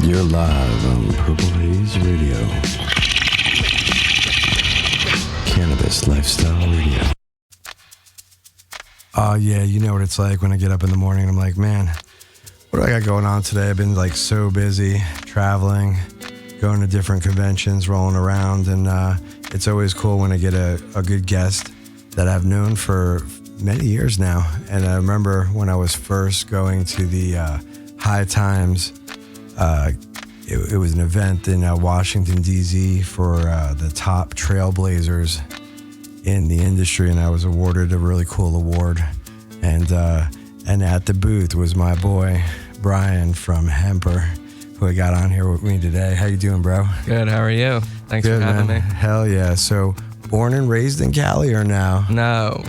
You're live on Purple Haze Radio. Cannabis Lifestyle Radio. Oh, yeah, you know what it's like when I get up in the morning and I'm like, man, what do I got going on today? I've been like so busy traveling, going to different conventions, rolling around, and it's always cool when I get a good guest that I've known for many years now. And I remember when I was first going to the High Times, it was an event in Washington, D.C. for the top trailblazers in the industry, and I was awarded a really cool award. And at the booth was my boy, Brian from HEMPER, who I got on here with me today. How you doing, bro? Good, how are you? Thanks for having me. Hell yeah. So, born and raised in Cali or now? No,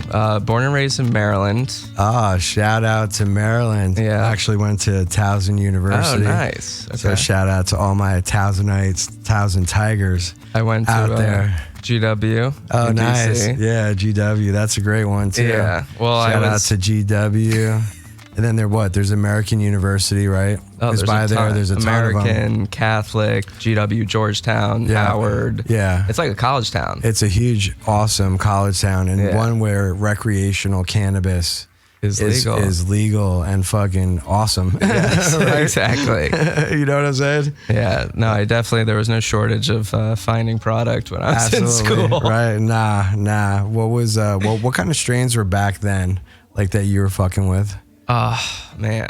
born and raised in Maryland. Ah, shout out to Maryland. Yeah. I actually went to Towson University. Oh, nice. Okay. So shout out to all my Towsonites, Towson Tigers. I went to out there. GW. Oh, in nice. DC. Yeah, GW. That's a great one too. Yeah. Well, shout out to GW. And then there's American University, right? Oh, there's by a there. ton. There's a ton of them. American, Catholic, GW, Georgetown, Howard. Yeah. It's like a college town. It's a huge, awesome college town, and one where recreational cannabis is legal and fucking awesome. Yes, right? Exactly. You know what I'm saying? Yeah. No, there was no shortage of finding product when I was in school. Right? Nah. What kind of strains were back then, like that you were fucking with? Man.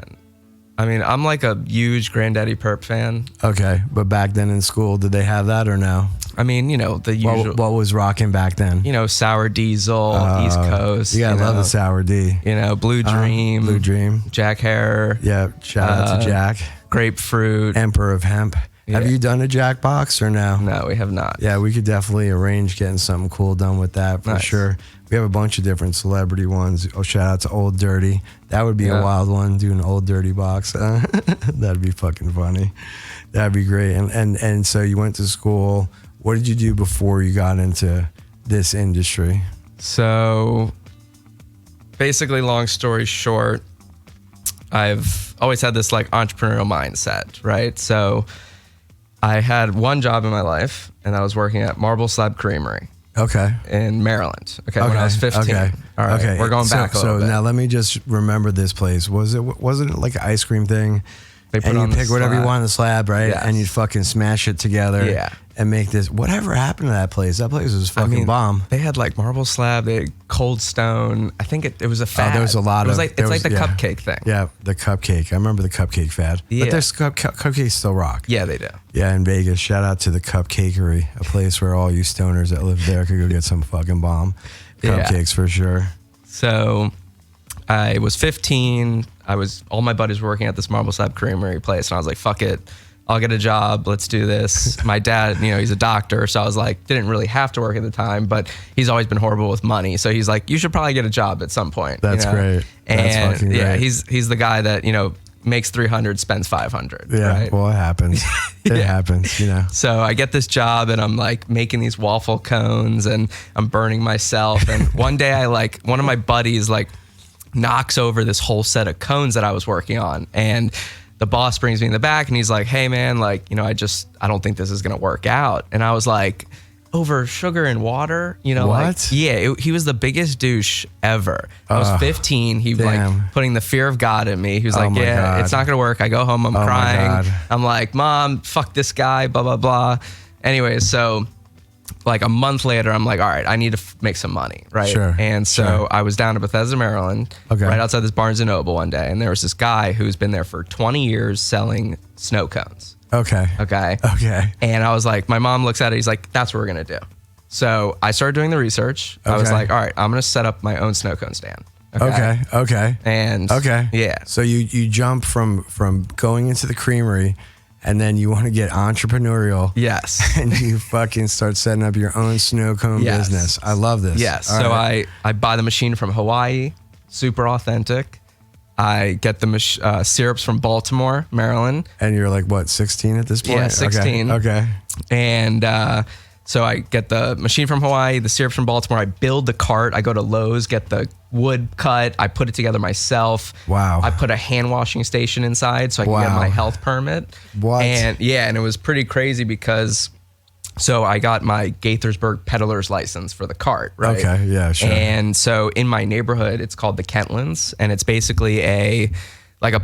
I mean, I'm like a huge Granddaddy Perp fan. Okay, but back then in school, did they have that or no? I mean, the usual. What was rocking back then? Sour Diesel, East Coast. You gotta love the Sour D. Blue Dream. Jack Hair. Yeah, shout out to Jack. Grapefruit. Emperor of Hemp. Yeah. Have you done a Jack box or no? No, we have not. Yeah, we could definitely arrange getting something cool done with that for sure. We have a bunch of different celebrity ones. Oh, shout out to Old Dirty. That would be a wild one, do an Old Dirty box. That'd be fucking funny. That'd be great. And so you went to school. What did you do before you got into this industry? So basically, long story short, I've always had this like entrepreneurial mindset, right? So I had one job in my life, and I was working at Marble Slab Creamery. Okay. In Maryland. Okay. When I was 15. Okay. All right. Okay. We're going back a little bit. So now let me just remember this place. Wasn't it like an ice cream thing? They put and you pick whatever you want on the slab, right? Yes. And you fucking smash it together. Yeah. And make this. Whatever happened to that place? That place was fucking bomb. They had like marble slab, they had Cold Stone. I think it was a fad. There was a lot of. It's like the cupcake thing. Yeah, the cupcake. I remember the cupcake fad. Yeah. But there's cupcakes still rock. Yeah, they do. Yeah, in Vegas. Shout out to the Cupcakery, a place where all you stoners that live there could go get some fucking bomb cupcakes for sure. So I was 15. All my buddies were working at this Marble Slab Creamery place, and I was like, fuck it. I'll get a job. Let's do this. My dad, he's a doctor. So I was like, didn't really have to work at the time, but he's always been horrible with money. So he's like, you should probably get a job at some point. That's great. That's fucking great. Yeah, he's the guy that, makes 300, spends 500. Yeah. Right? Well, it happens. It happens, So I get this job, and I'm like making these waffle cones, and I'm burning myself. And one day one of my buddies knocks over this whole set of cones that I was working on, and the boss brings me in the back, and he's like, hey man, I don't think this is going to work out. And I was like, over sugar and water, What? He was the biggest douche ever. I was 15. He putting the fear of God in me. He was like, God. It's not going to work. I go home, I'm crying. I'm like, Mom, fuck this guy, blah, blah, blah. Anyways, so a month later, I'm like, all right, I need to make some money, right? Sure. And so I was down to Bethesda, Maryland, right outside this Barnes & Noble one day, and there was this guy who's been there for 20 years selling snow cones. Okay. And I was like, my mom looks at it, he's like, that's what we're going to do. So I started doing the research. I was like, all right, I'm going to set up my own snow cone stand. Okay. And yeah. So you jump from going into the creamery, and then you want to get entrepreneurial. Yes. And you fucking start setting up your own snow cone business. I love this. Yes. All right. I buy the machine from Hawaii, super authentic. I get the syrups from Baltimore, Maryland. And you're like, what, 16 at this point? Yeah, 16. Okay. And So I get the machine from Hawaii, the syrup from Baltimore. I build the cart. I go to Lowe's, get the wood cut. I put it together myself. Wow. I put a hand washing station inside so I could get my health permit. What? And yeah, and it was pretty crazy because so I got my Gaithersburg peddler's license for the cart, right? Okay, yeah, sure. And so in my neighborhood, it's called the Kentlands, and it's basically a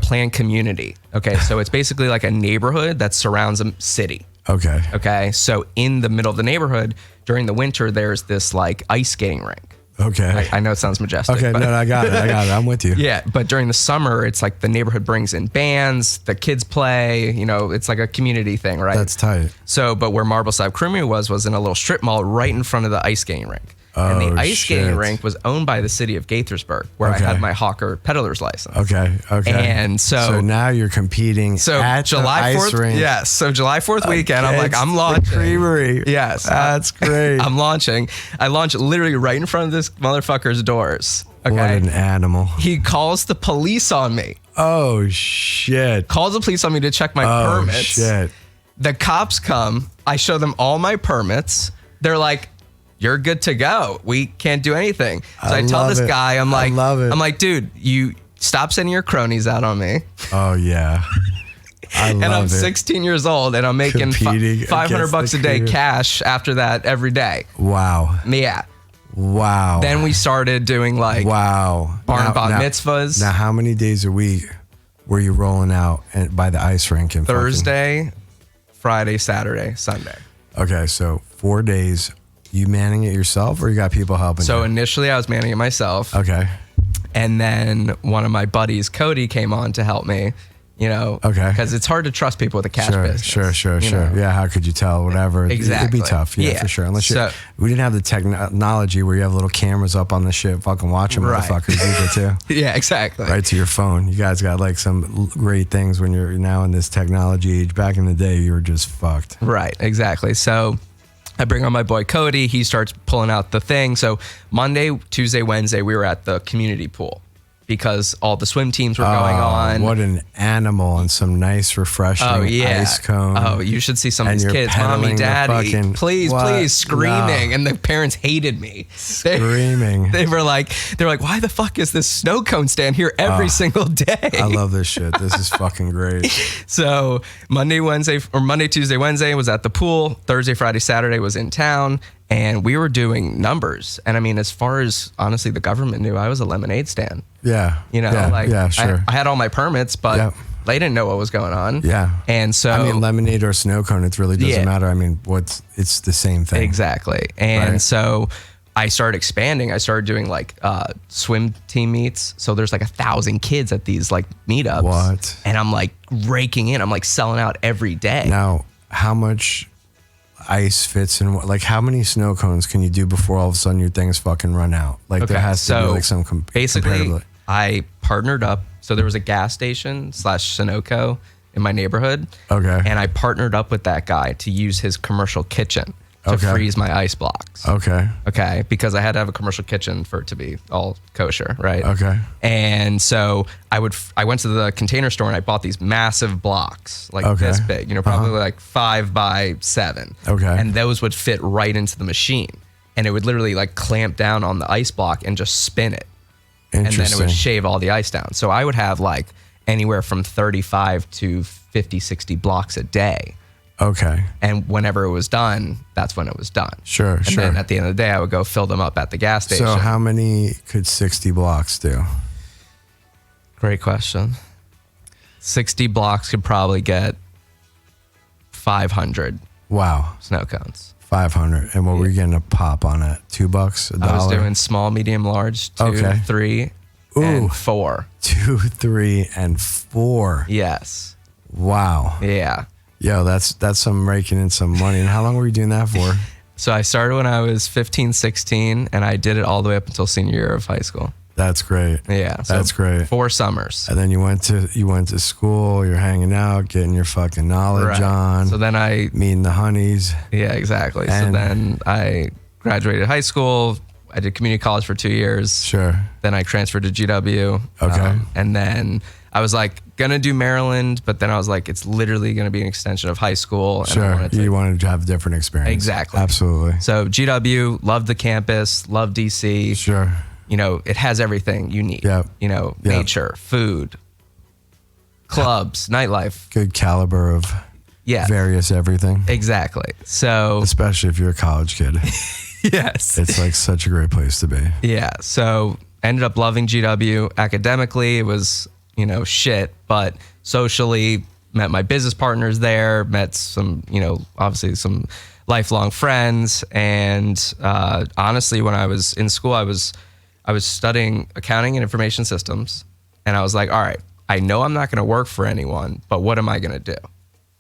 planned community. Okay, so it's basically like a neighborhood that surrounds a city. Okay. Okay, so in the middle of the neighborhood, during the winter, there's this like ice skating rink. Okay. I know it sounds majestic. Okay, but no, I got it. I'm with you. yeah, but during the summer, it's like the neighborhood brings in bands, the kids play, it's like a community thing, right? That's tight. So, but where Marble Slab Creamery was in a little strip mall right in front of the ice skating rink. And the ice skating rink was owned by the city of Gaithersburg, where I had my Hawker peddler's license. Okay. And so now you're competing at July the 4th, ice rink. Yes. So July 4th weekend, I'm launching. The creamery. Yes. That's great. I'm launching. I launch literally right in front of this motherfucker's doors. Okay. What an animal. He calls the police on me. Oh, shit. Calls the police on me to check my permits. Shit. The cops come. I show them all my permits. They're like, you're good to go. We can't do anything. So I tell this guy, I'm like, dude, you stop sending your cronies out on me. Oh, yeah. And I'm 16 years old and I'm making $500 a day cash after that every day. Wow. Yeah. Wow. Then we started doing bar and bat mitzvahs. Now, how many days a week were you rolling out by the ice rink? And Thursday, Friday, Saturday, Sunday. Okay, so 4 days. You manning it yourself or you got people helping you? So initially I was manning it myself. Okay. And then one of my buddies, Cody, came on to help me, Okay. Because it's hard to trust people with a cash business. Sure. Yeah, how could you tell? Whatever. Exactly. It'd be tough, yeah, for sure. Unless we didn't have the technology where you have little cameras up on the shit fucking watching motherfuckers either too. Yeah, exactly. Right to your phone. You guys got like some great things when you're now in this technology age. Back in the day, you were just fucked. Right, exactly. So I bring on my boy Cody. He starts pulling out the thing. So Monday, Tuesday, Wednesday, we were at the community pool because all the swim teams were going on. What an animal and some nice, refreshing ice cone. Oh, you should see some of these kids. Mommy, daddy, please, screaming. And the parents hated me. Screaming. They were like, why the fuck is this snow cone stand here every single day? I love this shit. This is fucking great. So Monday, Tuesday, Wednesday was at the pool. Thursday, Friday, Saturday was in town. And we were doing numbers. And I mean, as far as honestly the government knew, I was a lemonade stand. Yeah. Sure. I had all my permits, but they didn't know what was going on. Yeah. And so I mean, lemonade or snow cone, it really doesn't matter. I mean, it's the same thing. Exactly. And so I started expanding. I started doing swim team meets. So there's 1,000 kids at these meetups. What? And I'm raking in. I'm selling out every day. Now, how much ice fits in how many snow cones can you do before all of a sudden your things fucking run out? There has to be some basically I partnered up. So there was a gas station / Sunoco in my neighborhood. Okay. And I partnered up with that guy to use his commercial kitchen to freeze my ice blocks. Okay. Okay. Because I had to have a commercial kitchen for it to be all kosher, right? Okay. And so I went to the Container Store and I bought these massive blocks, this big, probably 5 by 7. Okay. And those would fit right into the machine. And it would literally clamp down on the ice block and just spin it. And then it would shave all the ice down. So I would have anywhere from 35 to 50, 60 blocks a day. Okay. And whenever it was done, that's when it was done. Sure. And then at the end of the day, I would go fill them up at the gas station. So how many could 60 blocks do? Great question. 60 blocks could probably get 500. Wow. Snow cones. 500. And what were you getting a pop on it? $2, $1? I was doing small, medium, large, 2, 3, and 4. 2, 3, and 4. Yes. Wow. Yeah. Yo, that's some raking in some money. And how long were you doing that for? So I started when I was 15, 16, and I did it all the way up until senior year of high school. That's great. Yeah. So that's great. 4 summers. And then you went to school, you're hanging out, getting your fucking knowledge on. So then meeting the honeys. Yeah, exactly. So then I graduated high school. I did community college for 2 years. Sure. Then I transferred to GW. Okay. And then I was gonna do Maryland, but then I was it's literally gonna be an extension of high school. And sure. You wanted to have a different experience. Exactly. Absolutely. So GW, loved the campus, loved DC. Sure. you know, it has everything you need. Yep. You know, Yep. nature, food, clubs, nightlife. Good caliber of various everything. Exactly. So especially if you're a college kid. yes. It's like such a great place to be. Yeah. So ended up loving GW. Academically, it was, you know, shit, but socially, met my business partners there, met some, you know, obviously some lifelong friends. And honestly, when I was in school, I was studying accounting and information systems. And I was like, all right, I know I'm not going to work for anyone, but what am I going to do?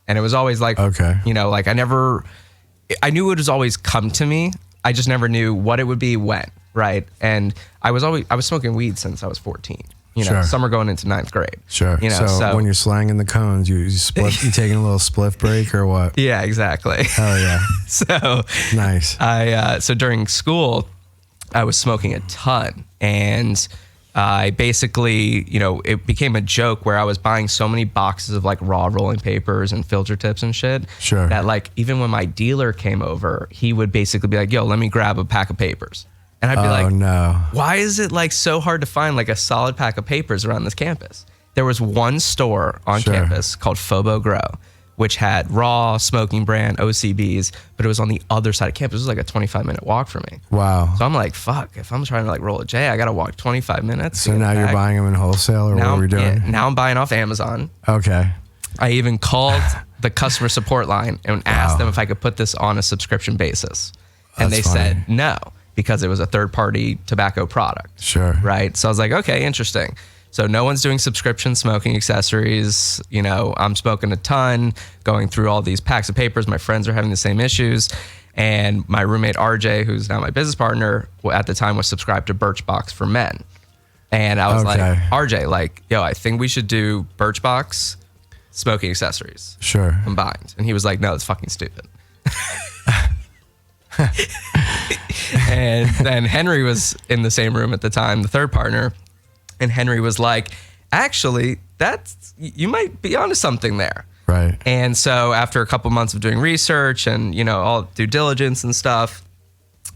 And it was always like, you know, like I knew it was always come to me. I just never knew what it would be when, right? And I was smoking weed since I was 14. You know, summer going into 9th grade. Sure. You know, so when you're slanging the cones, you taking a little spliff break or what? Yeah, exactly. Hell yeah. So nice. So during school, I was smoking a ton, and I basically, you know, it became a joke where I was buying so many boxes of like raw rolling papers and filter tips and shit. Sure. That like even when my dealer came over, he would basically be like, "Yo, let me grab a pack of papers." And I'd be like, no. Why is it like so hard to find like a solid pack of papers around this campus? There was one store on campus called Phobo Grow, which had raw smoking brand OCBs, but it was on the other side of campus. It was like a 25-minute walk for me. Wow. So I'm like, fuck, if I'm trying to like roll a J, I got to walk 25 minutes. So now you're buying them in wholesale or what are we doing? Yeah, now I'm buying off Amazon. Okay. I even called the customer support line and asked them if I could put this on a subscription basis. And they said no, because it was a third-party tobacco product. Sure. Right? So I was like, okay, interesting. So no one's doing subscription smoking accessories. You know, I'm smoking a ton, going through all these packs of papers. My friends are having the same issues. And my roommate, RJ, who's now my business partner, at the time was subscribed to Birchbox for men. And I was like, RJ, like, yo, I think we should do Birchbox smoking accessories. Sure. Combined. And he was like, no, it's fucking stupid. And then Henry was in the same room at the time, the third partner, and Henry was like, actually, you might be onto something there. Right. And so after a couple months of doing research and, you know, all due diligence and stuff,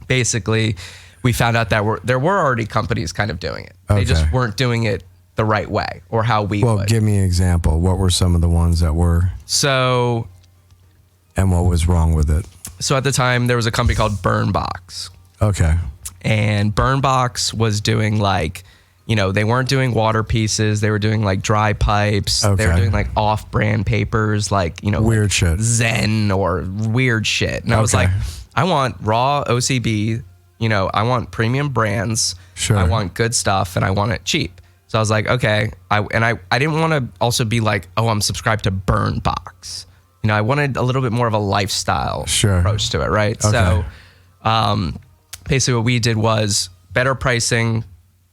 basically we found out that there were already companies kind of doing it. They just weren't doing it the right way or how we would. Well, give me an example. What were some of the ones that were? So. And what was wrong with it? So at the time, there was a company called Burnbox. Okay. And Burnbox was doing like, you know, they weren't doing water pieces. They were doing like dry pipes. Okay. They were doing like off-brand papers, like, you know, weird like shit. Zen or weird shit. And I was like, I want raw OCB, you know, I want premium brands. Sure. I want good stuff and I want it cheap. So I was like, okay. I didn't want to also be like, oh, I'm subscribed to Burnbox. You know, I wanted a little bit more of a lifestyle approach to it, right? Okay. So basically what we did was better pricing,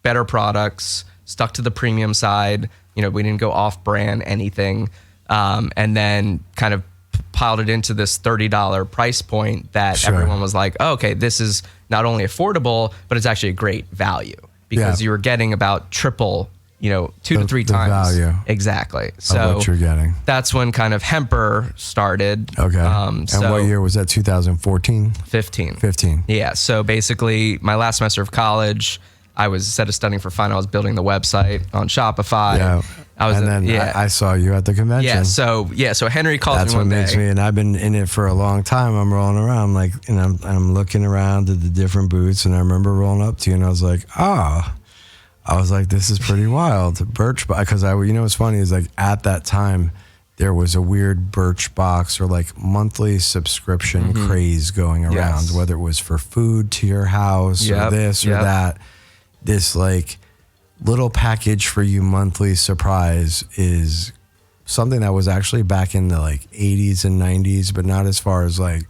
better products, stuck to the premium side. You know, we didn't go off-brand anything. And then kind of piled it into this $30 price point that everyone was like, oh, okay, this is not only affordable, but it's actually a great value because you were getting about triple, you know, 2 to 3 times value. Exactly. So what you're getting. That's when kind of HEMPER started. Okay. And what year was that? 2014? 15. Yeah. So basically my last semester of college, I was instead of studying for final, I was building the website on Shopify. Yeah. And I saw you at the convention. Yeah. So Henry called That's me one day. That's what makes me, and I've been in it for a long time. I'm rolling around like, and I'm looking around at the different booths, and I remember rolling up to you, and I was like, I was like, this is pretty wild. Birchbox, because you know what's funny is like at that time, there was a weird Birchbox or like monthly subscription craze going around, whether it was for food to your house or this or that. This like little package for you monthly surprise is something that was actually back in the like 80s and 90s, but not as far as like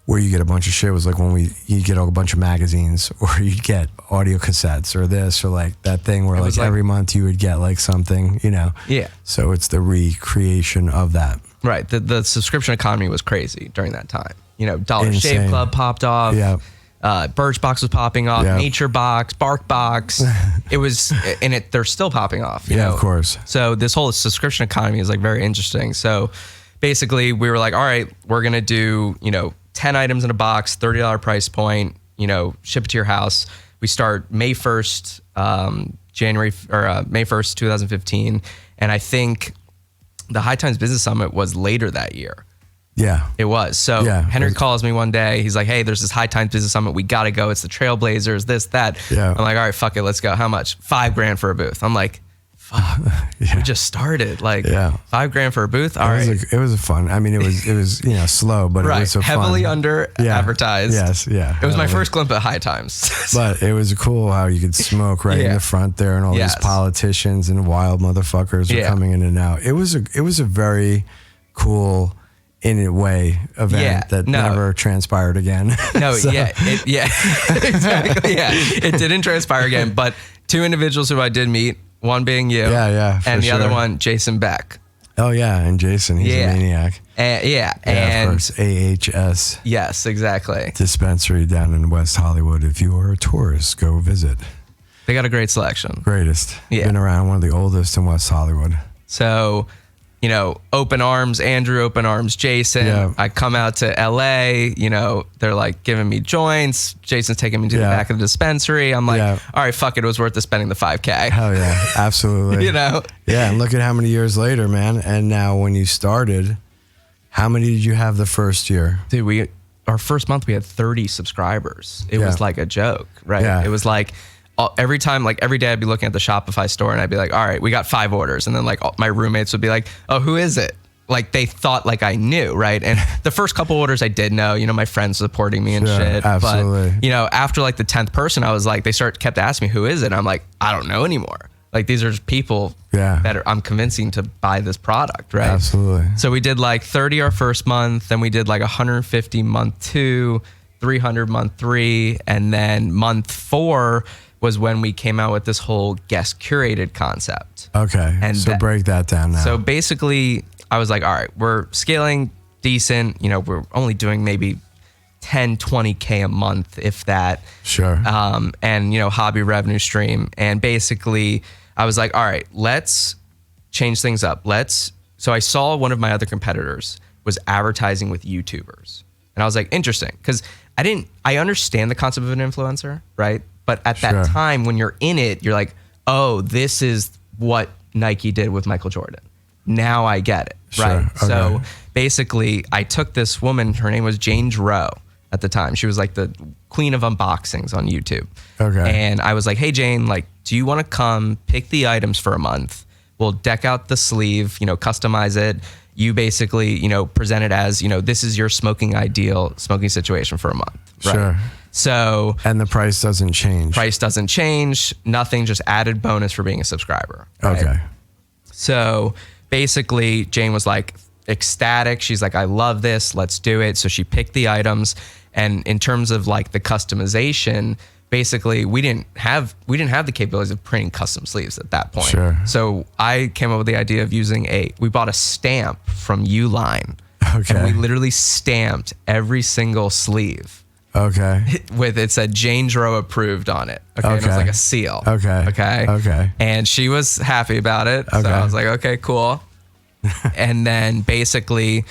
where you get a bunch of shit. It was like when you get a bunch of magazines or you get audio cassettes or this or like that thing where like every month you would get like something, you know? Yeah. So it's the recreation of that. Right. The subscription economy was crazy during that time. You know, Dollar Shave Club popped off. Yeah. Birchbox was popping off. Nature Box, Barkbox. It was, and they're still popping off. You know? Of course. So this whole subscription economy is like very interesting. So basically we were like, all right, we're going to do, you know, 10 items in a box, $30 price point, you know, ship it to your house. we start May 1st, May 1st, 2015. And I think the High Times Business Summit was later that year. Yeah. It was. So Henry calls me one day. He's like, hey, there's this High Times Business Summit. We got to go. It's the Trailblazers, this, that. Yeah. I'm like, all right, fuck it. Let's go. How much? $5,000 for a booth. I'm like, fuck, we just started. Like $5,000 for a booth. All right. It was fun. I mean, it was slow, but it was so heavily fun. under advertised. Yes. Yeah. It was my first glimpse at High Times. But it was cool how you could smoke right in the front there, and all these politicians and wild motherfuckers were coming in and out. It was a very cool, in a way, event that never transpired again. No, exactly. It didn't transpire again, but two individuals who I did meet, one being you, and the other one, Jason Beck. Oh yeah, and Jason, he's a maniac. And of course, AHS. Yes, exactly. Dispensary down in West Hollywood. If you are a tourist, go visit. They got a great selection. Greatest. Yeah. Been around, one of the oldest in West Hollywood. So, open arms, Andrew, open arms, Jason. Yeah. I come out to LA, they're like giving me joints. Jason's taking me to the back of the dispensary. I'm like, all right, fuck it. It was worth the spending the $5,000. Hell yeah. Absolutely. Yeah. And look at how many years later, man. And now when you started, how many did you have the first year? Dude, our first month we had 30 subscribers. It was like a joke, right? Yeah. It was like, every time, like every day I'd be looking at the Shopify store and I'd be like, all right, we got 5 orders. And then like my roommates would be like, oh, who is it? Like they thought like I knew, right? And the first couple orders I did know, my friends supporting me and shit. Absolutely. But, after like the 10th person, I was like, they kept asking me, who is it? And I'm like, I don't know anymore. Like these are just people that I'm convincing to buy this product, right? Absolutely. So we did like 30 our first month, then we did like 150 month 2, 300 month 3, and then month 4 was when we came out with this whole guest curated concept. Okay. And so break that down now. So basically I was like, all right, we're scaling decent. We're only doing maybe 10, 20K a month, if that. Sure. And, hobby revenue stream. And basically I was like, all right, let's change things up. So I saw one of my other competitors was advertising with YouTubers. And I was like, interesting. Because I understand the concept of an influencer, right? But at that time, when you're in it, you're like, oh, this is what Nike did with Michael Jordan. Now I get it, right? Okay. So basically, I took this woman, her name was Jane Rowe at the time. She was like the queen of unboxings on YouTube. Okay. And I was like, hey, Jane, like, do you want to come pick the items for a month? We'll deck out the sleeve, customize it. You basically, present it as, this is your ideal smoking situation for a month, right? Sure. So, and the price doesn't change. Price doesn't change. Nothing, just added bonus for being a subscriber. Right? Okay. So basically Jane was like ecstatic. She's like, I love this. Let's do it. So she picked the items. And in terms of like the customization, basically we didn't have the capabilities of printing custom sleeves at that point. Sure. So I came up with the idea of we bought a stamp from Uline. Okay. And we literally stamped every single sleeve. Okay. It said Jane Rowe approved on it. Okay. And it was like a seal. Okay. Okay. Okay. And she was happy about it. Okay. So I was like, okay, cool. And then basically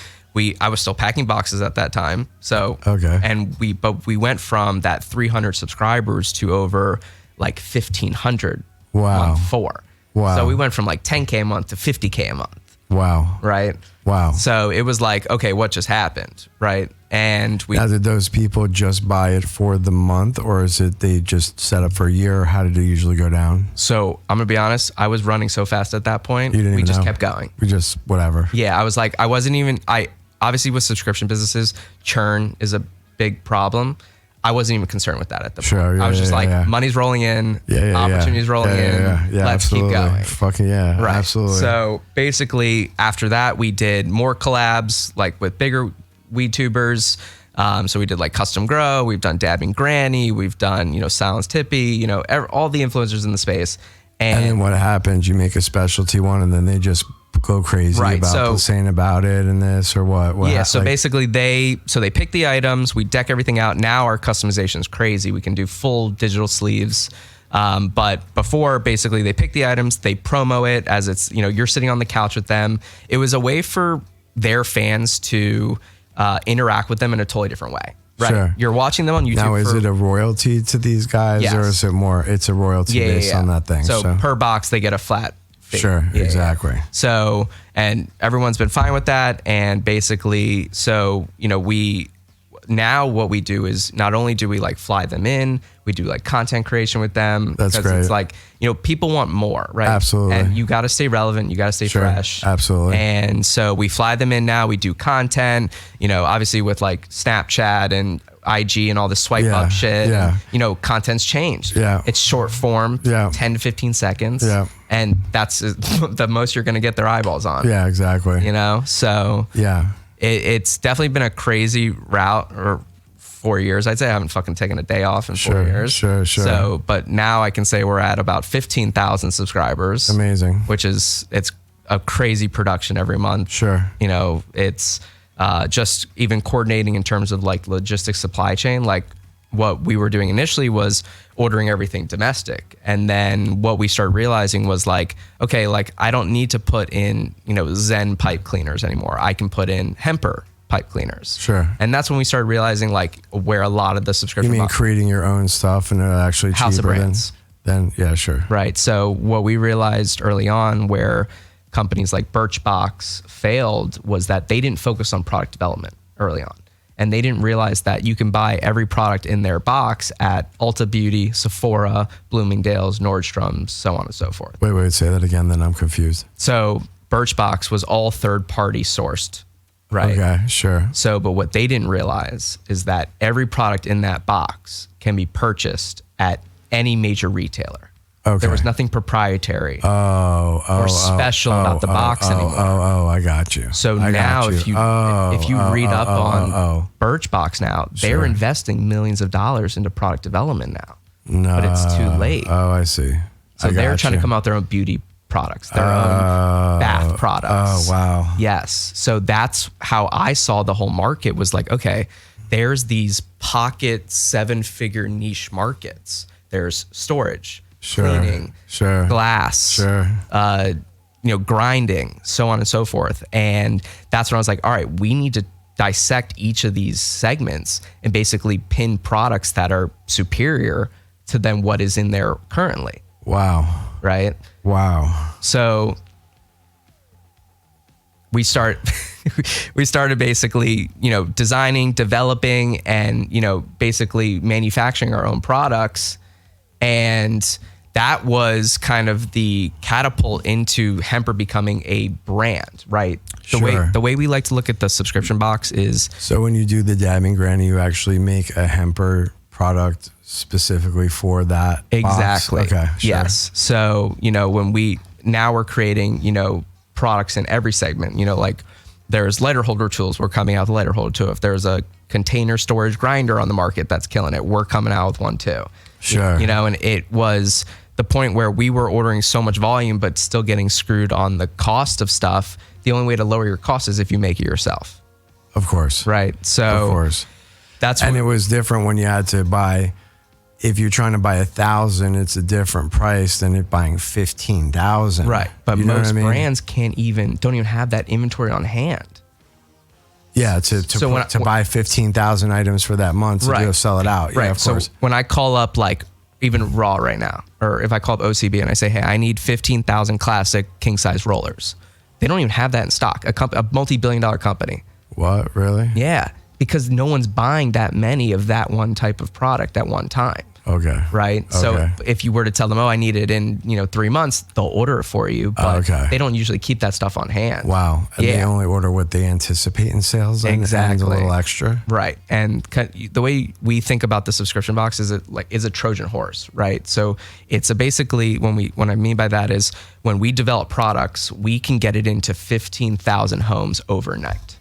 I was still packing boxes at that time. So, and we went from that 300 subscribers to over like 1,500 month 4. Wow. So we went from like 10K a month to 50K a month. Wow. Right. Wow. So it was like, okay, what just happened? Right. And now, did those people just buy it for the month, or is it they just set up for a year? Or how did it usually go down? So I'm gonna be honest, I was running so fast at that point. We just kept going. We just whatever. Yeah, I was like, I obviously with subscription businesses, churn is a big problem. I wasn't even concerned with that at the point. Yeah, I was just money's rolling in, opportunities rolling in. Let's absolutely. Keep going. Fucking yeah, right. Absolutely. So basically, after that, we did more collabs like with bigger weed tubers. So we did like Custom Grow. We've done Dabbing Granny. We've done Silence Tippy. All the influencers in the space. And then what happens? You make a specialty one, and then they just go crazy about saying about it and this or what. Yeah. So basically, they pick the items. We deck everything out. Now our customization is crazy. We can do full digital sleeves. But before, basically, they pick the items. They promo it as it's you're sitting on the couch with them. It was a way for their fans to interact with them in a totally different way. Right. Sure. You're watching them on YouTube. Now, is it a royalty to these guys, Yes. or is it more? It's a royalty based on that thing. So per box, they get a flat fee. Sure, exactly. So, and everyone's been fine with that. And basically, so, you know, now what we do is not only do we like fly them in, we do like content creation with them. That's because great. It's like, you know, people want more, right? Absolutely. And you got to stay relevant. You got to stay fresh. Absolutely. And so we fly them in now. We do content, you know, obviously with like Snapchat and IG and all the swipe up shit. Yeah. And, you know, content's changed. Yeah. It's short form, 10 to 15 seconds. Yeah. And that's the most you're going to get their eyeballs on. Yeah, exactly. You know, so Yeah. it's definitely been a crazy route, or 4 years. I'd say I haven't fucking taken a day off in 4 years. Sure. So, but now I can say we're at about 15,000 subscribers. Amazing. Which it's a crazy production every month. Sure. You know, it's just even coordinating in terms of like logistics, supply chain. Like what we were doing initially was ordering everything domestic. And then what we started realizing was like, okay, like I don't need to put in, you know, Zen pipe cleaners anymore. I can put in HEMPER pipe cleaners. Sure. And that's when we started realizing like where a lot of the subscription. You mean creating your own stuff and it actually House of cheaper brands. than yeah, sure. Right. So what we realized early on where companies like Birchbox failed was that they didn't focus on product development early on. And they didn't realize that you can buy every product in their box at Ulta Beauty, Sephora, Bloomingdale's, Nordstrom's, so on and so forth. Wait, say that again, then I'm confused. So Birchbox was all third-party sourced, right? Okay, sure. So, but what they didn't realize is that every product in that box can be purchased at any major retailer. Okay. There was nothing proprietary or special about the box anymore. I got you. So now if you read up on Birchbox now, they're investing millions of dollars into product development now. No, but it's too late. Oh, I see. So they're trying to come out with their own beauty products, their own bath products. Oh, wow. Yes. So that's how I saw the whole market was like, okay, there's these pocket 7-figure niche markets. There's storage, cleaning, glass, grinding, so on and so forth. And that's when I was like, all right, we need to dissect each of these segments and basically pin products that are superior to then what is in there currently. Wow. Right? Wow. So we started basically, designing, developing, and, basically manufacturing our own products. And that was kind of the catapult into HEMPER becoming a brand, right? The way we like to look at the subscription box is... So when you do the dabbing granny, you actually make a HEMPER product specifically for that Exactly. box? Okay, sure. Yes. So, when we're creating, products in every segment, like there's lighter holder tools, we're coming out with a lighter holder tool. If there's a container storage grinder on the market that's killing it, we're coming out with one too. Sure. And it was the point where we were ordering so much volume, but still getting screwed on the cost of stuff. The only way to lower your cost is if you make it yourself. Of course. Right. So of course. And it was different when you had to buy, if you're trying to buy 1,000, it's a different price than it buying 15,000. Right. But most brands don't even have that inventory on hand. Yeah, to buy 15,000 items for that month to sell it out. Right. Yeah, of course. So when I call up like even Raw right now, or if I call up OCB and I say, hey, I need 15,000 classic king size rollers, they don't even have that in stock. A multi-billion-dollar company. What, really? Yeah, because no one's buying that many of that one type of product at one time. Okay. Right. Okay. So if you were to tell them, I need it in 3 months, they'll order it for you, but they don't usually keep that stuff on hand. Wow. And they only order what they anticipate in sales. Exactly. And a little extra. Right. And the way we think about the subscription box is a Trojan horse, right? So it's basically what I mean by that is when we develop products, we can get it into 15,000 homes overnight.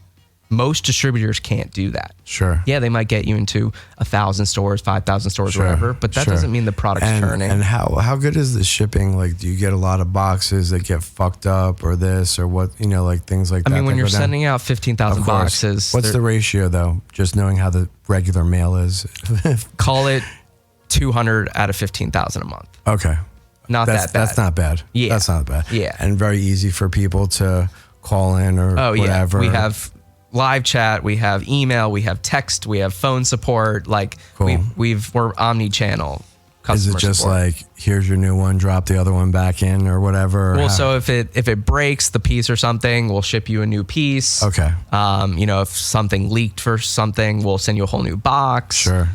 Most distributors can't do that. Sure. Yeah, they might get you into 1,000 stores, 5,000 stores, whatever, but that doesn't mean the product's turning. And how good is the shipping? Like, do you get a lot of boxes that get fucked up or this or what, like things like that? I mean, when you're sending out 15,000 boxes. What's the ratio though? Just knowing how the regular mail is. Call it 200 out of 15,000 a month. Okay. Not that bad. That's not bad. Yeah. That's not bad. Yeah. And very easy for people to call in or whatever. Yeah. We have live chat, we have email, we have text, we have phone support. Like Cool. we're omni-channel. Is it just support. like, here's your new one, drop the other one back in or whatever? Well, so if it breaks the piece or something, we'll ship you a new piece. Okay. You know, if something leaked for something, we'll send you a whole new box. Sure.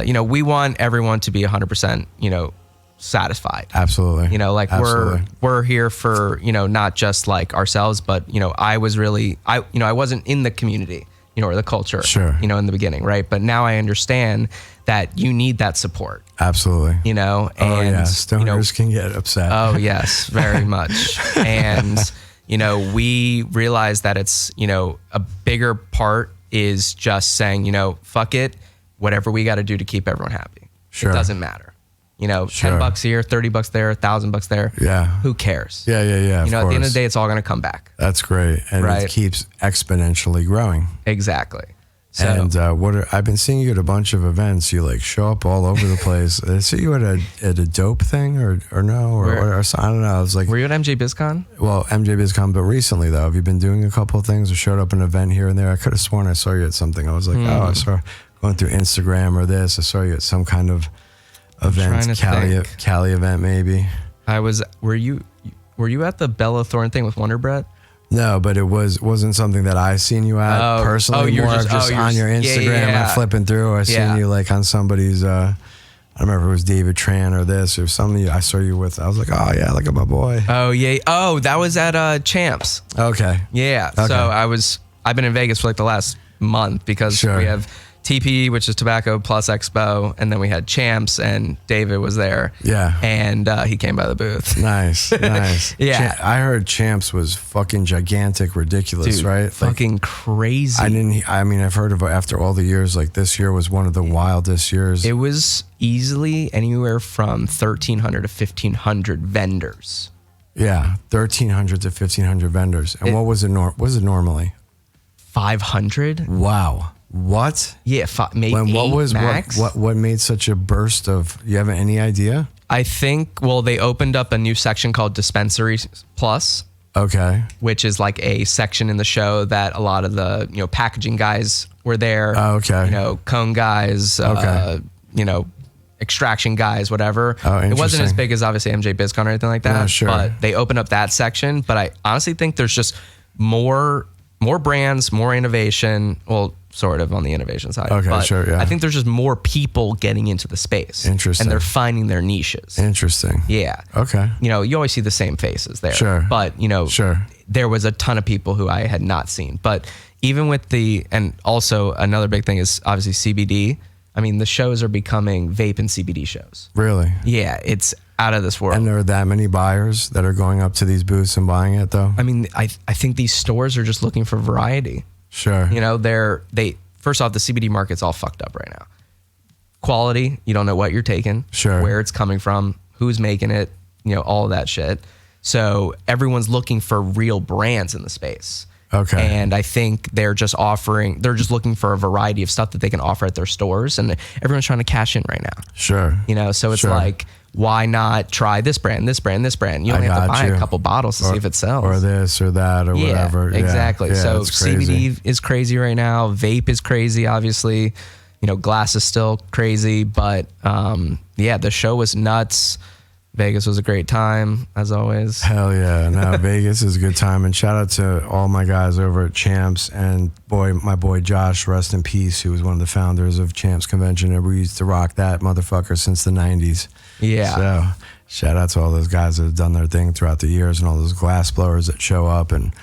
You know, we want everyone to be 100%, you know, satisfied. Absolutely. You know, like Absolutely. we're here for, you know, not just like ourselves, but, you know, I wasn't in the community, you know, or the culture, Sure. you know, in the beginning. Right. But now I understand that you need that support, Absolutely. you know, and, Oh, yeah. Stoners you know, can get upset. oh yes, very much. And, you know, we realize that it's, you know, a bigger part is just saying, you know, fuck it, whatever we got to do to keep everyone happy. Sure. It doesn't matter. You know, Sure. $10 here, $30 there, $1,000 there. Yeah. Who cares? Yeah. You know, at the end of course. the day, it's all going to come back. That's great. And Right. it keeps exponentially growing. Exactly. So, And I've been seeing you at a bunch of events. You like show up all over the place. I see you at a dope thing or no or I don't know. I was like, were you at MJ BizCon? well, MJ BizCon, but recently though, have you been doing a couple of things or showed up at an event here and there? I could have sworn I saw you at something. I was like, oh, I saw going through Instagram or this. I saw you at some kind of event, trying to Cali event maybe. Were you at the Bella Thorne thing with Wonder Bread? No, but it wasn't something that I seen you at personally. you're more just- of just you're on your just- Instagram. yeah. I'm flipping through. I Yeah. seen you like on somebody's. I don't remember if it was David Tran or this or something. I saw you with. I was like, oh yeah, look at my boy. Oh yeah. Oh, that was at Champs. Okay. Yeah. Okay. So I've been in Vegas for like the last month because Sure. we have TP, which is Tobacco Plus Expo, and then we had Champs, and David was there. Yeah. And he came by the booth. Nice, nice. Yeah. I heard Champs was fucking gigantic, ridiculous, Dude, right? Like, fucking crazy. I've heard of it after all the years. Like this year was one of the wildest years. It was easily anywhere from 1,300 to 1,500 vendors. Yeah, 1,300 to 1,500 vendors. And what was it? Was it normally? 500? Wow. What? Yeah, maybe max. What made such a burst of? You have any idea? I think, well, they opened up a new section called Dispensary Plus, Okay. which is like a section in the show that a lot of the, you know, packaging guys were there. Oh, okay. You know, cone guys, Okay. you know, extraction guys, whatever. Oh, it wasn't as interesting. big as obviously MJ BizCon or anything like that. No, sure. But they opened up that section. But I honestly think there's just more brands, more innovation. Well, sort of on the innovation side. Okay, but sure, yeah. I think there's just more people getting into the space. Interesting. And they're finding their niches. Interesting. Yeah. Okay. You know, you always see the same faces there. Sure. But, you know, Sure. there was a ton of people who I had not seen. But even with and also another big thing is obviously CBD. I mean, the shows are becoming vape and CBD shows. Really? Yeah, it's out of this world. And there are that many buyers that are going up to these booths and buying it, though. I mean, I think these stores are just looking for variety. Sure. You know, first off, the CBD market's all fucked up right now. Quality, you don't know what you're taking, Sure. where it's coming from, who's making it, you know, all of that shit. So everyone's looking for real brands in the space. Okay. And I think they're just looking for a variety of stuff that they can offer at their stores. And everyone's trying to cash in right now. Sure. You know, so it's Sure. like, why not try this brand, this brand, this brand? You only have to got buy you. a couple bottles to see if it sells. Or this or that or whatever. Yeah, exactly. Yeah, So it's crazy. CBD is crazy right now. Vape is crazy, obviously. You know, glass is still crazy. But yeah, the show was nuts. Vegas was a great time, as always. Hell yeah. No, Vegas is a good time. And shout out to all my guys over at Champs and my boy Josh, rest in peace, who was one of the founders of Champs Convention. And we used to rock that motherfucker since the 90s. Yeah. So shout out to all those guys that have done their thing throughout the years and all those glass blowers that show up and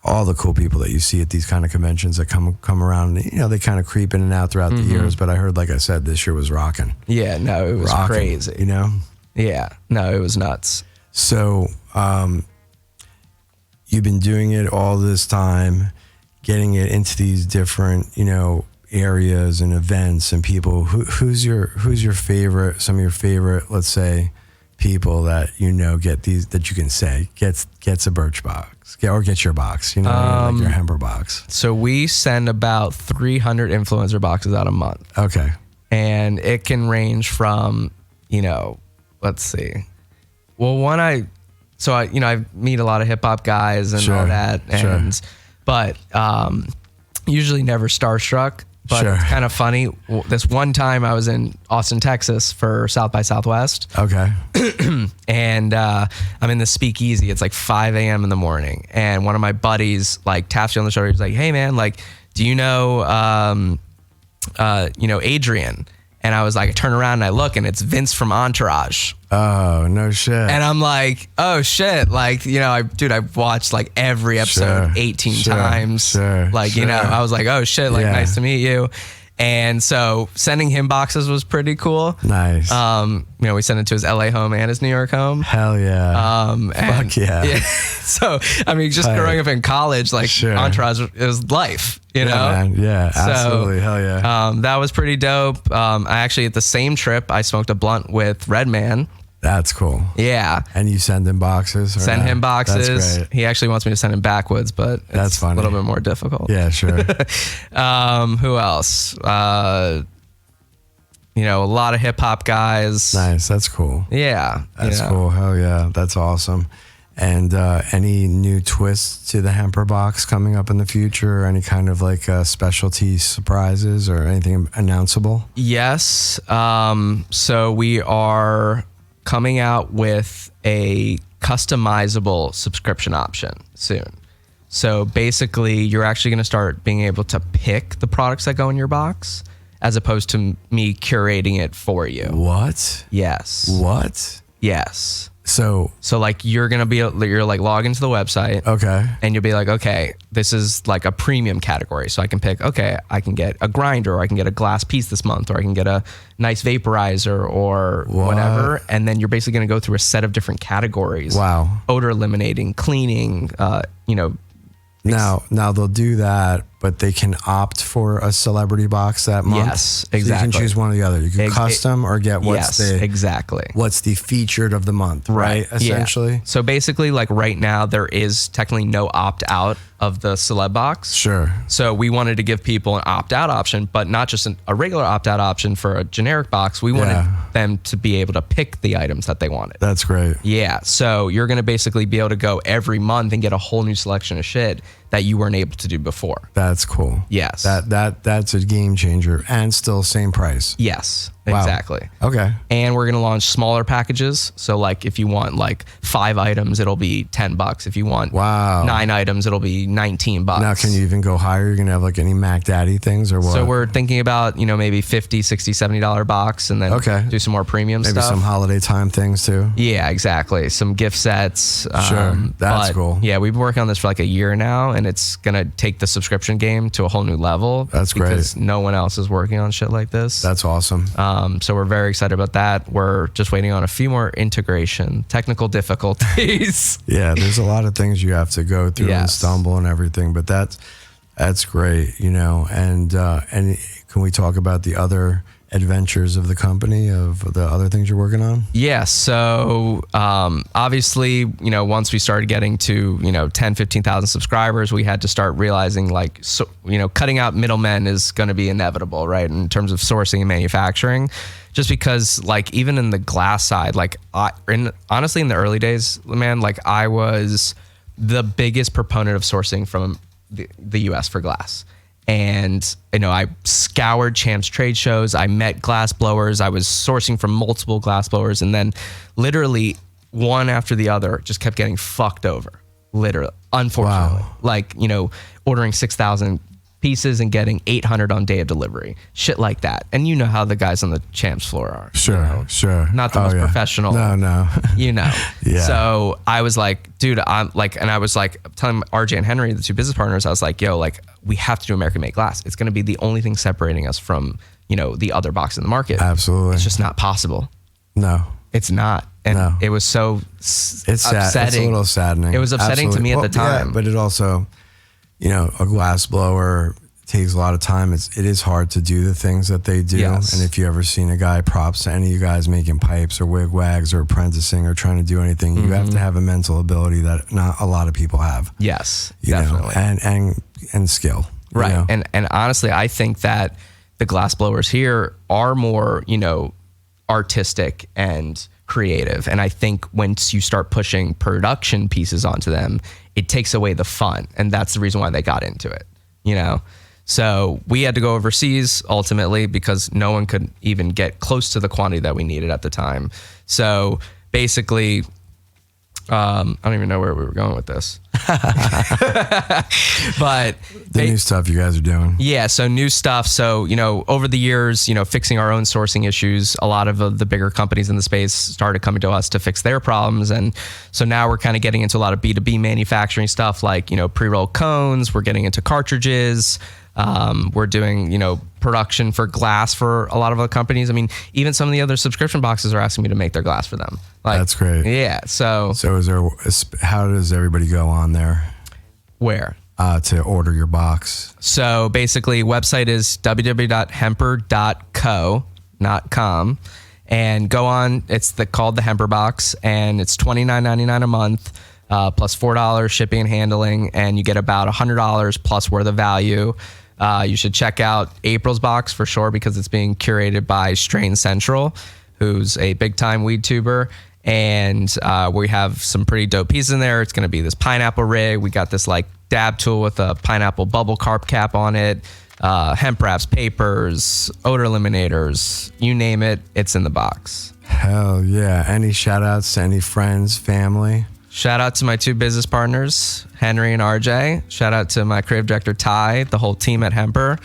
all the cool people that you see at these kind of conventions that come around. You know, they kind of creep in and out throughout the years. But I heard, like I said, this year was rocking. Yeah, no, it was crazy. You know? Yeah, no, it was nuts. So you've been doing it all this time, getting it into these different, you know, areas and events and people. Who's your favorite? Some of your favorite, let's say, people that you know get these that you can say gets a Birch box or gets your box. You know, like your HEMPER box. So we send about 300 influencer boxes out a month. Okay. And it can range from, you know, let's see. Well, I meet a lot of hip hop guys and Sure, all that. sure. But usually never starstruck, but Sure. it's kind of funny. This one time I was in Austin, Texas for South by Southwest. Okay. And I'm in the speakeasy. It's like 5 a.m. in the morning. And one of my buddies like taps you on the shoulder. He's like, hey man, like, do you know, Adrian? And I was like, I turn around and I look and it's Vince from Entourage. Oh, no shit. And I'm like, oh shit. Like, I've watched like every episode Sure. 18 Sure. times. Sure. Like, Sure. I was like, oh shit, like Yeah. nice to meet you. And so sending him boxes was pretty cool. Nice. We sent it to his LA home and his New York home. Hell yeah. And Fuck yeah. So, I mean, just Tight. growing up in college, like Sure. Entourage is life, you know? Yeah, man. Yeah, absolutely. Hell yeah. That was pretty dope. I actually, at the same trip, I smoked a blunt with Redman. That's cool. Yeah. And you send him boxes? Or Send not? him boxes. That's great. He actually wants me to send him backwoods, but it's That's funny. a little bit more difficult. Yeah, sure. Who else? A lot of hip hop guys. Nice. That's cool. Yeah. That's cool. Hell yeah. That's awesome. And any new twists to the HEMPER box coming up in the future, or any kind of like specialty surprises or anything announceable? Yes. So we are coming out with a customizable subscription option soon. So basically, you're actually going to start being able to pick the products that go in your box, as opposed to me curating it for you. What? Yes. What? Yes. So like you're like log into the website. okay. And you'll be like, okay, this is like a premium category. So I can pick, okay, I can get a grinder, or I can get a glass piece this month, or I can get a nice vaporizer, or whatever. And then you're basically going to go through a set of different categories. Wow. Odor eliminating, cleaning, Now they'll do that, but they can opt for a celebrity box that month. Yes, So exactly. you can choose one or the other. You can custom or get what's exactly. what's the featured of the month, right? Essentially. Yeah. So basically, like right now, there is technically no opt out of the celeb box. Sure. So we wanted to give people an opt out option, but not just a regular opt out option for a generic box. We wanted them to be able to pick the items that they wanted. That's great. Yeah. So you're going to basically be able to go every month and get a whole new selection of shit that you weren't able to do before. That's cool. Yes. That's a game changer, and still same price. Yes. Wow. Exactly. Okay. And we're going to launch smaller packages. So like if you want like 5 items, it'll be $10. If you want 9 items, it'll be $19. Now, can you even go higher? You're going to have like any Mac Daddy things or what? So we're thinking about, maybe $50, $60, $70 box, and then do some more premium maybe stuff. some holiday time things too. Yeah, exactly. Some gift sets. Sure. That's cool. Yeah, we've been working on this for like a year now, and it's going to take the subscription game to a whole new level. That's great. Because no one else is working on shit like this. That's awesome. So we're very excited about that. We're just waiting on a few more technical difficulties. Yeah, there's a lot of things you have to go through and Yes. stumble and everything, but that's great, and can we talk about the other adventures of the company, of the other things you're working on? Yeah. So obviously, once we started getting to 10, 15,000 subscribers, we had to start realizing cutting out middlemen is going to be inevitable, right? In terms of sourcing and manufacturing, just because like even in the glass side, honestly in the early days, man, like I was the biggest proponent of sourcing from the US for glass. And, I scoured Champs trade shows. I met glass blowers. I was sourcing from multiple glass blowers. And then literally one after the other just kept getting fucked over. Literally. Unfortunately. Wow. Like, ordering 6,000 pieces and getting 800 on day of delivery. Shit like that. And you know how the guys on the Champs floor are. Sure. Not the most professional. No. Yeah. So I was like, dude, I was like telling RJ and Henry, the two business partners, I was like, yo, like we have to do American made glass. It's going to be the only thing separating us from, the other box in the market. Absolutely. It's just not possible. No. It's not. And it was so It's upsetting. sad. It's a little saddening. It was upsetting to me at the time. Yeah, but it also, a glass blower takes a lot of time. It is hard to do the things that they do. Yes. And if you ever seen a guy, props to any of you guys making pipes or wig wags or apprenticing or trying to do anything, you have to have a mental ability that not a lot of people have. Yes, You know, definitely. and skill. Right. You know? And honestly, I think that the glass blowers here are more, artistic and creative. And I think once you start pushing production pieces onto them, it takes away the fun. And that's the reason why they got into it, So we had to go overseas ultimately because no one could even get close to the quantity that we needed at the time. So basically, I don't even know where we were going with this. But the new stuff you guys are doing. Yeah, so new stuff. So, over the years, fixing our own sourcing issues, a lot of the bigger companies in the space started coming to us to fix their problems. And so now we're kind of getting into a lot of B2B manufacturing stuff like, pre-rolled cones. We're getting into cartridges. We're doing, production for glass for a lot of other companies. I mean, even some of the other subscription boxes are asking me to make their glass for them. That's great. Yeah. So how does everybody go on there? Where? To order your box. So basically, website is www.hemper.co, not com, and go on. It's called the Hemper box, and it's $29.99 a month, plus $4 shipping and handling, and you get about $100 plus worth of value. You should check out April's box for sure because it's being curated by Strain Central, who's a big time weed tuber. And we have some pretty dope pieces in there. It's going to be this pineapple rig. We got this like dab tool with a pineapple bubble carb cap on it, hemp wraps, papers, odor eliminators, you name it, it's in the box. Hell yeah. Any shout outs to any friends, family? Shout out to my two business partners, Henry and RJ. Shout out to my creative director, Ty, the whole team at HEMPER,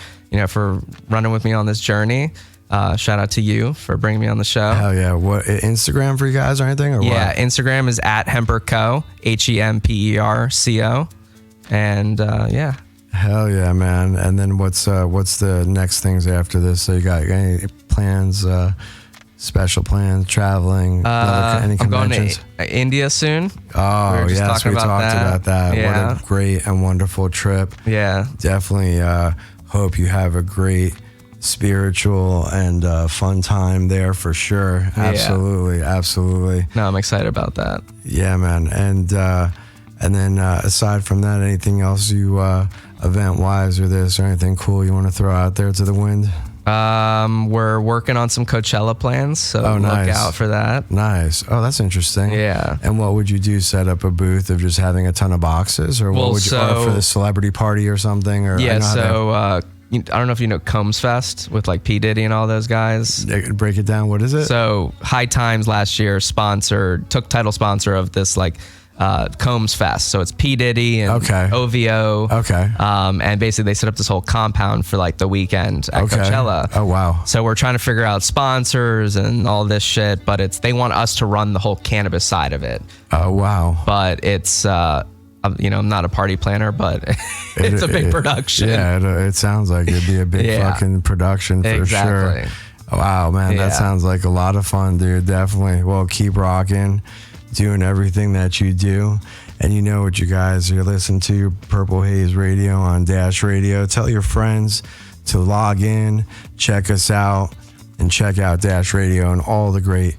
for running with me on this journey. Shout out to you for bringing me on the show. Hell yeah. What, Instagram for you guys or anything? Or yeah, what? Instagram is at HEMPERCO, HEMPERCO. And yeah. Hell yeah, man. And then what's the next things after this? So you got any plans, special plans, traveling, any I'm going conventions? to India soon. Oh, yes, we talked about that. Yeah. What a great and wonderful trip. Yeah. Definitely hope you have a great spiritual and fun time there for sure. Absolutely, absolutely. No, I'm excited about that. Yeah, man. And then aside from that, anything else you event-wise or this or anything cool you want to throw out there to the wind? We're working on some Coachella plans, so nice. Look out for that. Nice. Oh, that's interesting. Yeah. And what would you do? Set up a booth of just having a ton of boxes, or what would you, or for the celebrity party or something? Or yeah. I don't know if you know Combs Fest with like P. Diddy and all those guys. Break it down. What is it? So High Times last year took title sponsor of this like Combs Fest. So it's P. Diddy and OVO. Okay. And basically they set up this whole compound for like the weekend at Coachella. Oh, wow. So we're trying to figure out sponsors and all this shit, but they want us to run the whole cannabis side of it. Oh, wow. But it's, I'm not a party planner, but it's a big production. Yeah, it sounds like it'd be a big fucking production for sure. Wow, man, that sounds like a lot of fun, dude. Definitely. Well, keep rocking, doing everything that you do. And you know what, you guys, you're listening to your Purple Haze Radio on Dash Radio. Tell your friends to log in, check us out, and check out Dash Radio and all the great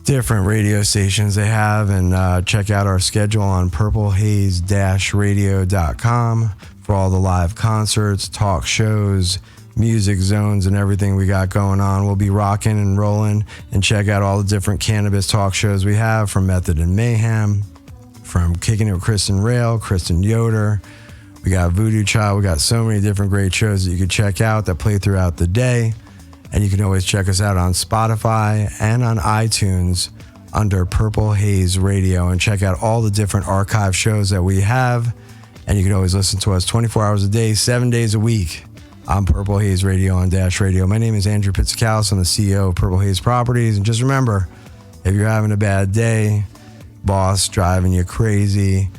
different radio stations they have, and check out our schedule on purplehaze-radio.com for all the live concerts, talk shows, music zones, and everything we got going on. We'll be rocking and rolling, and check out all the different cannabis talk shows we have, from Method and Mayhem, from Kicking It with Kristen Rail, Kristen Yoder. We got Voodoo Child. We got so many different great shows that you could check out that play throughout the day. And you can always check us out on Spotify and on iTunes under Purple Haze Radio, and check out all the different archive shows that we have. And you can always listen to us 24 hours a day, 7 days a week on Purple Haze Radio on Dash Radio. My name is Andrew Pizzicalis. I'm the CEO of Purple Haze Properties. And just remember, if you're having a bad day, boss driving you crazy,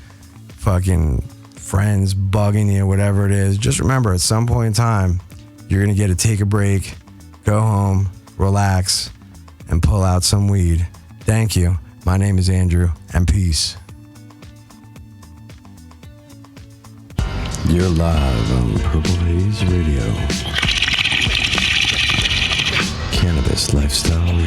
fucking friends bugging you, whatever it is, just remember, at some point in time, you're going to get to take a break, go home, relax, and pull out some weed. Thank you. My name is Andrew, and peace. You're live on Purple Haze Radio. Cannabis Lifestyle